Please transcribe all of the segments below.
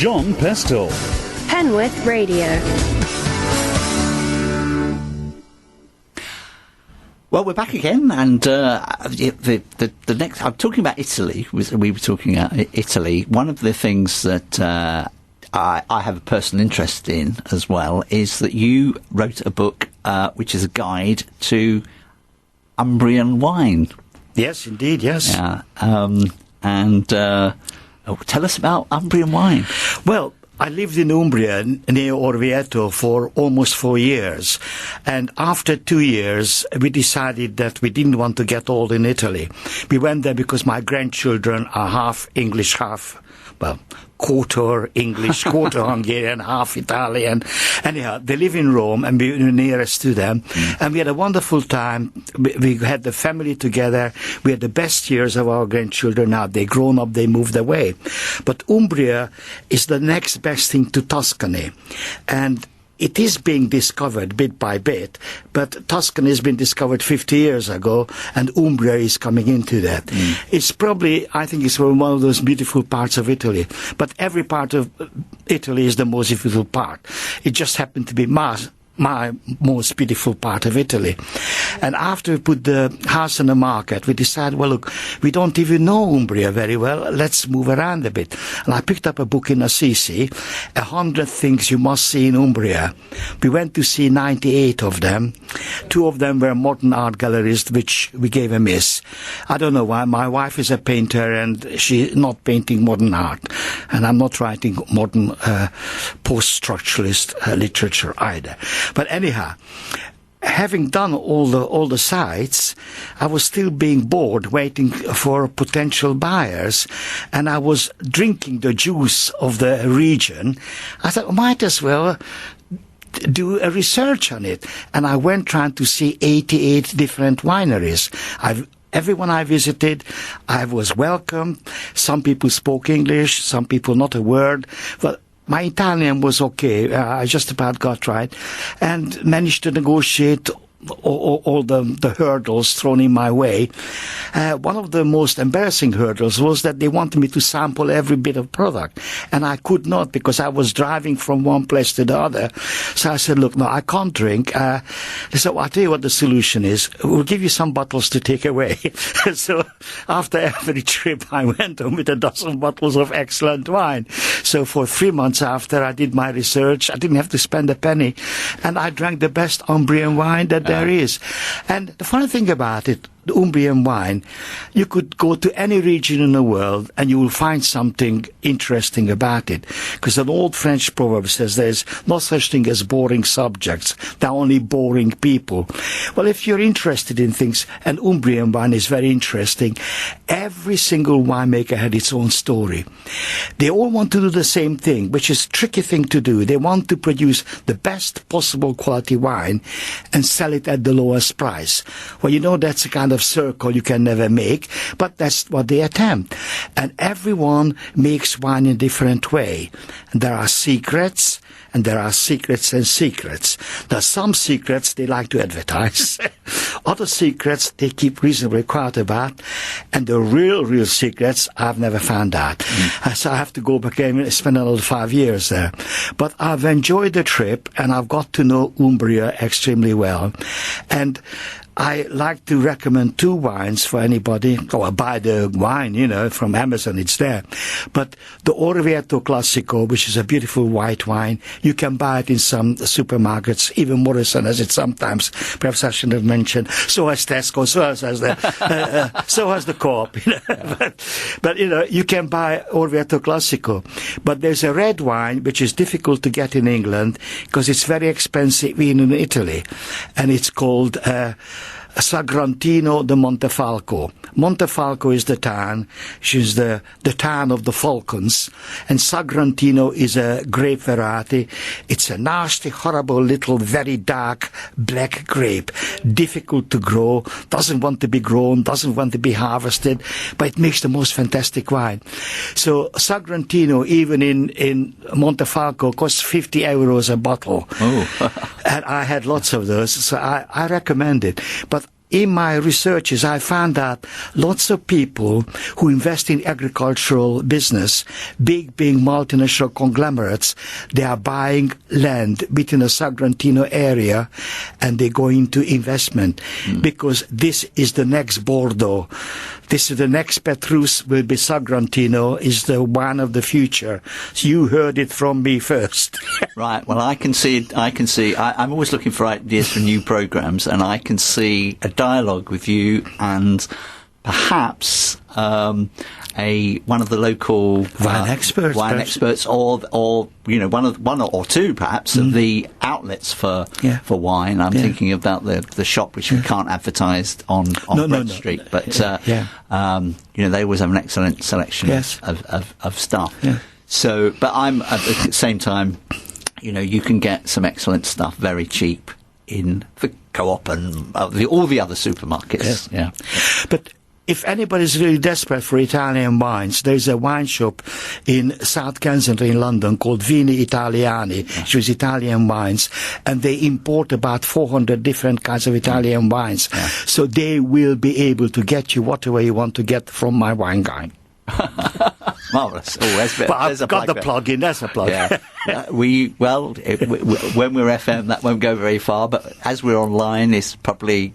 John Pestall. Penwith Radio. Well, we're back again, and the next... I'm talking about Italy. We were talking about Italy. One of the things that I have a personal interest in as well is that you wrote a book which is a guide to Umbrian wine. Yes, indeed, yes. Yeah, tell us about Umbrian wine. Well, I lived in Umbria, near Orvieto, for almost 4 years. And after 2 years, we decided that we didn't want to get old in Italy. We went there because my grandchildren are half English, quarter English, quarter Hungarian, half Italian. Anyhow, they live in Rome, and we were nearest to them. And we had a wonderful time. We had the family together. We had the best years of our grandchildren. Now they're grown up, they moved away. But Umbria is the next best thing to Tuscany. And it is being discovered bit by bit, but Tuscany has been discovered 50 years ago, and Umbria is coming into that. It's probably, I think it's one of those beautiful parts of Italy, but every part of Italy is the most beautiful part. It just happened to be my most beautiful part of Italy. And after we put the house on the market, we decided, well, look, we don't even know Umbria very well. Let's move around a bit. And I picked up a book in Assisi, 100 Things You Must See in Umbria. We went to see 98 of them. 2 of them were modern art galleries, which we gave a miss. I don't know why. My wife is a painter, and she's not painting modern art. And I'm not writing modern post-structuralist literature either. But anyhow, having done all the sites, I was still being bored, waiting for potential buyers, and I was drinking the juice of the region. I thought, might as well do a research on it. And I went trying to see 88 different wineries. Everyone I visited, I was welcomed. Some people spoke English, some people not a word. But my Italian was okay. I just about got right, and managed to negotiate all the hurdles thrown in my way. One of the most embarrassing hurdles was that they wanted me to sample every bit of product, and I could not because I was driving from one place to the other. So I said, look, no, I can't drink. They said, well, I'll tell you what the solution is. We'll give you some bottles to take away. So after every trip, I went home with a dozen bottles of excellent wine. So for 3 months after I did my research, I didn't have to spend a penny, and I drank the best Umbrian wine that there is. And the funny thing about it, the Umbrian wine, you could go to any region in the world and you will find something interesting about it. Because an old French proverb says there's no such thing as boring subjects, there are only boring people. Well, if you're interested in things, and Umbrian wine is very interesting, every single winemaker had its own story. They all want to do the same thing, which is a tricky thing to do. They want to produce the best possible quality wine and sell it at the lowest price. Well, you know, that's a kind of circle you can never make, but that's what they attempt. And everyone makes wine in a different way. And there are secrets, and there are secrets and secrets. There are some secrets they like to advertise. Other secrets they keep reasonably quiet about. And the real secrets I've never found out. So I have to go back and spend another 5 years there. But I've enjoyed the trip, and I've got to know Umbria extremely well. And I like to recommend 2 wines for anybody. Or buy the wine, from Amazon, it's there. But the Orvieto Classico, which is a beautiful white wine, you can buy it in some supermarkets. Even Morrison has it sometimes. Perhaps I shouldn't have mentioned. So has Tesco, so has the Co-op. But you can buy Orvieto Classico. But there's a red wine, which is difficult to get in England, because it's very expensive in Italy. And it's called Sagrantino de Montefalco. Montefalco is the town, which is the town of the falcons, and Sagrantino is a grape variety. It's a nasty, horrible, little, very dark, black grape, difficult to grow, doesn't want to be grown, doesn't want to be harvested, but it makes the most fantastic wine. So Sagrantino, even in Montefalco, costs €50 a bottle. Oh. And I had lots of those, so I recommend it. But in my researches, I found that lots of people who invest in agricultural business, big multinational conglomerates, they are buying land within a Sagrantino area, and they go into investment because this is the next Bordeaux. This is the next Petrus will be Sagrantino, is the one of the future. So you heard it from me first. Right. Well, I can see. I'm always looking for ideas for new programs, and I can see a dialogue with you and perhaps one of the local wine experts, or one or two perhaps of the outlets for wine. I'm thinking about the shop which we can't advertise on Bread Street, but they always have an excellent selection of stuff. Yeah. So, but I'm at the same time, you can get some excellent stuff very cheap in the Co-op and all the other supermarkets. Yeah. But if anybody's really desperate for Italian wines, there's a wine shop in South Kensington in London called Vini Italiani, which is Italian wines, and they import about 400 different kinds of Italian wines. Yeah. So they will be able to get you whatever you want to get from my wine guy. Marvellous. Oh, I've got the plug in. That's a plug. Yeah. When we're FM, that won't go very far. But as we're online, it's probably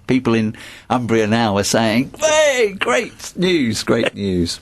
people in Umbria now are saying, "Hey, great news, great news."